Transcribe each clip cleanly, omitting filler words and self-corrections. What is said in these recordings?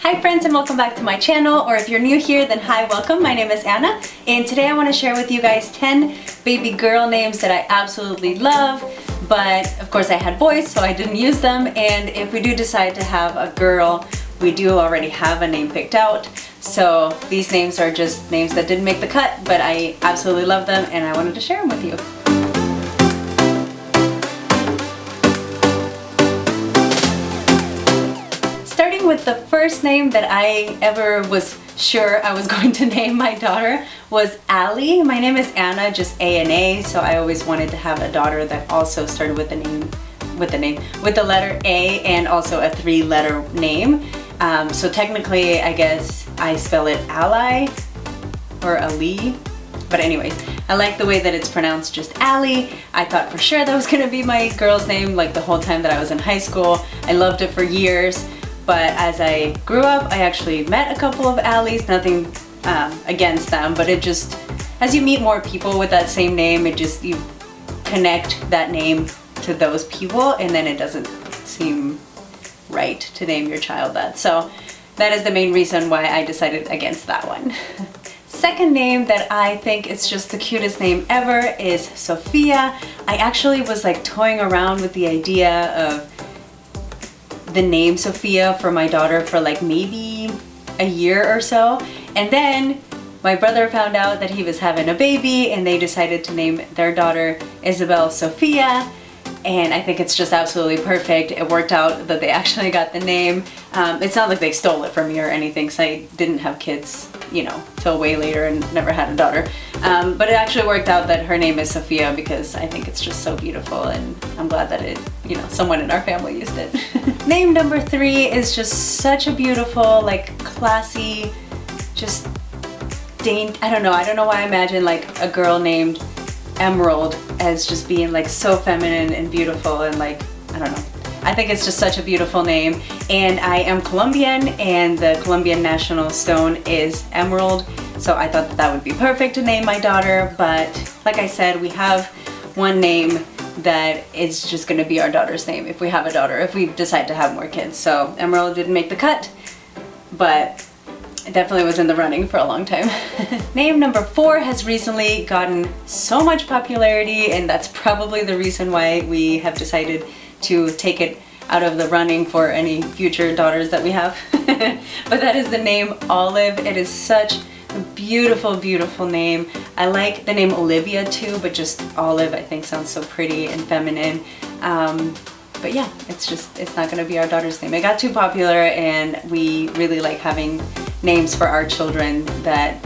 Hi friends, and welcome back to my channel, or if you're new here then hi, welcome. My name is Anna, and today I want to share with you guys 10 baby girl names that I absolutely love, but of course I had boys so I didn't use them, and if we do decide to have a girl, we do already have a name picked out. So these names are just names that didn't make the cut, but I absolutely love them and I wanted to share them with you. Starting with the first name that I ever was sure I was going to name my daughter was Allie. My name is Anna, just A-N-A, so I always wanted to have a daughter that also started with the letter A and also a 3-letter name. So technically, I guess I spell it Ally or Ali. But anyways, I like the way that it's pronounced, just Allie. I thought for sure that was gonna be my girl's name like the whole time that I was in high school. I loved it for years. But as I grew up, I actually met a couple of Allies, nothing against them, but it just, as you meet more people with that same name, you connect that name to those people, and then it doesn't seem right to name your child that. So that is the main reason why I decided against that one. Second name that I think is just the cutest name ever is Sophia. I actually was like toying around with the idea of the name Sophia for my daughter for like maybe a year or so, and then my brother found out that he was having a baby and they decided to name their daughter Isabel Sophia, and I think it's just absolutely perfect. It worked out that they actually got the name. It's not like they stole it from me or anything, because I didn't have kids, you know, till way later and never had a daughter. But it actually worked out that her name is Sophia because I think it's just so beautiful, and I'm glad that someone in our family used it. Name number 3 is just such a beautiful, like classy, just dainty, I don't know why I imagine like a girl named Emerald as just being like so feminine and beautiful, and like, I don't know. I think it's just such a beautiful name, and I am Colombian and the Colombian national stone is emerald, so I thought that would be perfect to name my daughter. But like I said, we have one name that is just going to be our daughter's name if we have a daughter, if we decide to have more kids. So Emerald didn't make the cut, but it definitely was in the running for a long time. Name number 4 has recently gotten so much popularity, and that's probably the reason why we have decided to take it out of the running for any future daughters that we have. But that is the name Olive. It is such a beautiful, beautiful name. I like the name Olivia too, but just Olive I think sounds so pretty and feminine. But yeah, it's not gonna be our daughter's name. It got too popular, and we really like having names for our children that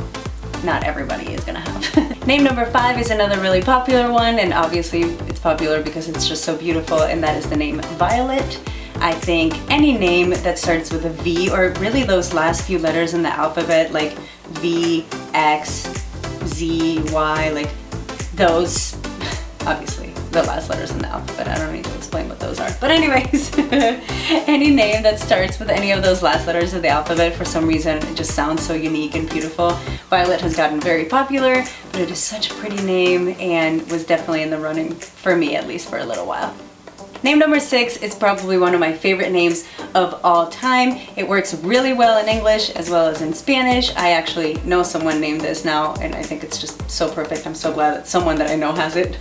not everybody is gonna have. Name number 5 is another really popular one, and obviously it's popular because it's just so beautiful, and that is the name Violet. I think any name that starts with a V, or really those last few letters in the alphabet, like V, X, Z, Y, like those, obviously the last letters in the alphabet, I don't need to explain what those are. But anyways, any name that starts with any of those last letters of the alphabet, for some reason it just sounds so unique and beautiful. Violet has gotten very popular, but it is such a pretty name and was definitely in the running for me, at least for a little while. Name number 6 is probably one of my favorite names of all time. It works really well in English as well as in Spanish. I actually know someone named this now, and I think it's just so perfect. I'm so glad that someone that I know has it.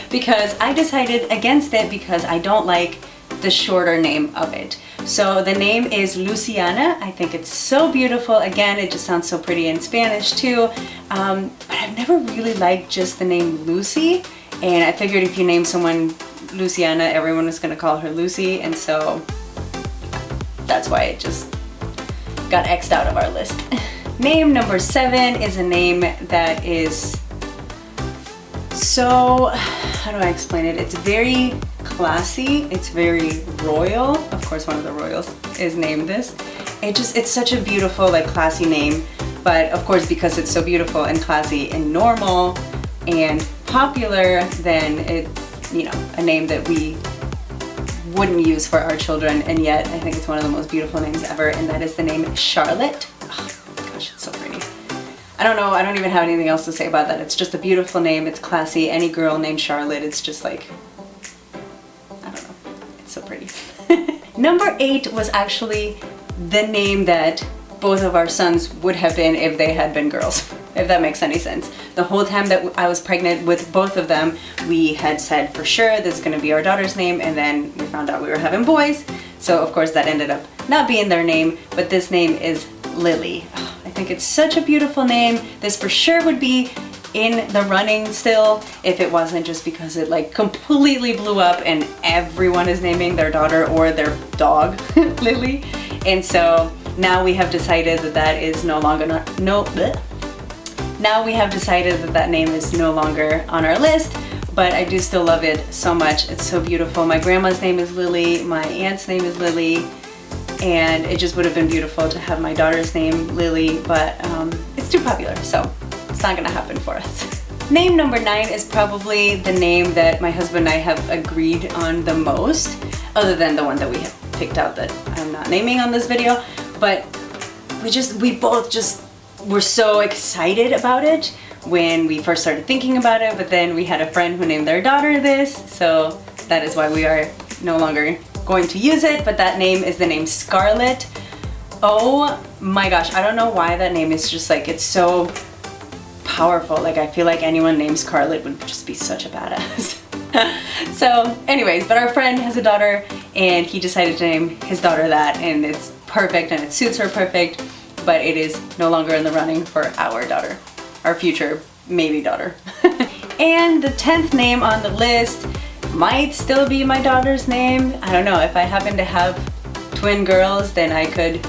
Because I decided against it because I don't like the shorter name of it. So the name is Luciana. I think it's so beautiful. Again, it just sounds so pretty in Spanish too. But I've never really liked just the name Lucy, and I figured if you name someone Luciana, everyone was going to call her Lucy, and so that's why it just got X'd out of our list. Name number 7 is a name that is so, how do I explain it? It's very classy, it's very royal. Of course, one of the royals is named this. It's such a beautiful, like classy name, but of course because it's so beautiful and classy and normal and popular, then it's, you know, a name that we wouldn't use for our children, and yet I think it's one of the most beautiful names ever, and that is the name Scarlet. Oh my gosh, it's so pretty. I don't know, I don't even have anything else to say about that. It's just a beautiful name, it's classy. Any girl named Charlotte, it's just like, I don't know, it's so pretty. Number 8 was actually the name that both of our sons would have been if they had been girls, if that makes any sense. The whole time that I was pregnant with both of them, we had said for sure this is gonna be our daughter's name, and then we found out we were having boys. So of course that ended up not being their name, but this name is Lily. Oh, I think it's such a beautiful name. This for sure would be in the running still if it wasn't just because it like completely blew up and everyone is naming their daughter or their dog Lily. And so now we have decided that that is no longer now we have decided that that name is no longer on our list, but I do still love it so much. It's so beautiful. My grandma's name is Lily, my aunt's name is Lily, and it just would have been beautiful to have my daughter's name Lily, but it's too popular, so it's not gonna happen for us. Name number 9 is probably the name that my husband and I have agreed on the most, other than the one that we have picked out that I'm not naming on this video, but we both just were so excited about it when we first started thinking about it, but then we had a friend who named their daughter this, so that is why we are no longer going to use it, but that name is the name Scarlet. Oh my gosh, I don't know why that name is just like, it's so powerful. Like I feel like anyone named Scarlet would just be such a badass. So anyways, but our friend has a daughter and he decided to name his daughter that, and it's perfect and it suits her perfect, but it is no longer in the running for our daughter, our future maybe daughter. And the 10th name on the list might still be my daughter's name. I don't know, if I happen to have twin girls, then I could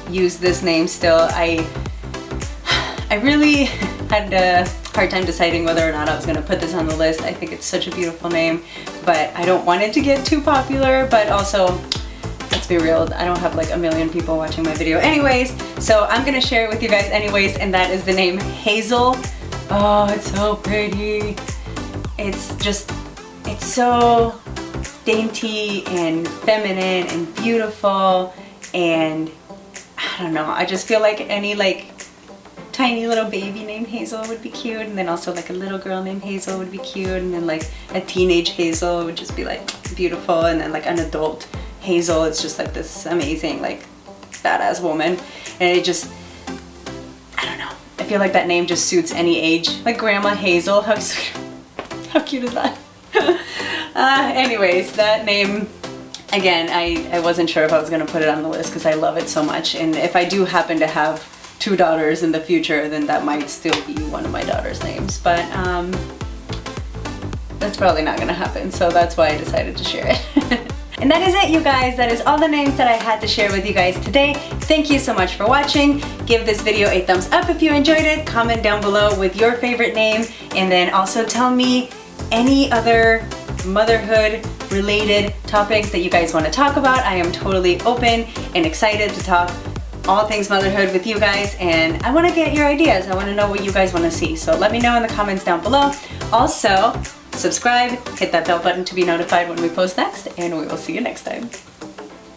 use this name still. I really had a hard time deciding whether or not I was gonna put this on the list. I think it's such a beautiful name, but I don't want it to get too popular, but also, let's be real, I don't have like a million people watching my video anyways, so I'm gonna share it with you guys anyways, and that is the name Hazel. Oh, it's so pretty. It's so dainty and feminine and beautiful, and I don't know, I just feel like any like tiny little baby named Hazel would be cute, and then also like a little girl named Hazel would be cute, and then like a teenage Hazel would just be like beautiful, and then like an adult Hazel, it's just like this amazing like badass woman, and it just, I don't know, I feel like that name just suits any age. Like Grandma Hazel, how cute is that? Anyways, that name, again, I wasn't sure if I was gonna put it on the list because I love it so much, and if I do happen to have 2 daughters in the future, then that might still be one of my daughter's names, but that's probably not gonna happen, so that's why I decided to share it. And that is it, you guys. That is all the names that I had to share with you guys today. Thank you so much for watching. Give this video a thumbs up if you enjoyed it. Comment down below with your favorite name, and then also tell me any other motherhood related topics that you guys want to talk about. I am totally open and excited to talk all things motherhood with you guys, and I want to get your ideas. I want to know what you guys want to see, so let me know in the comments down below. Also, subscribe, hit that bell button to be notified when we post next, and we will see you next time.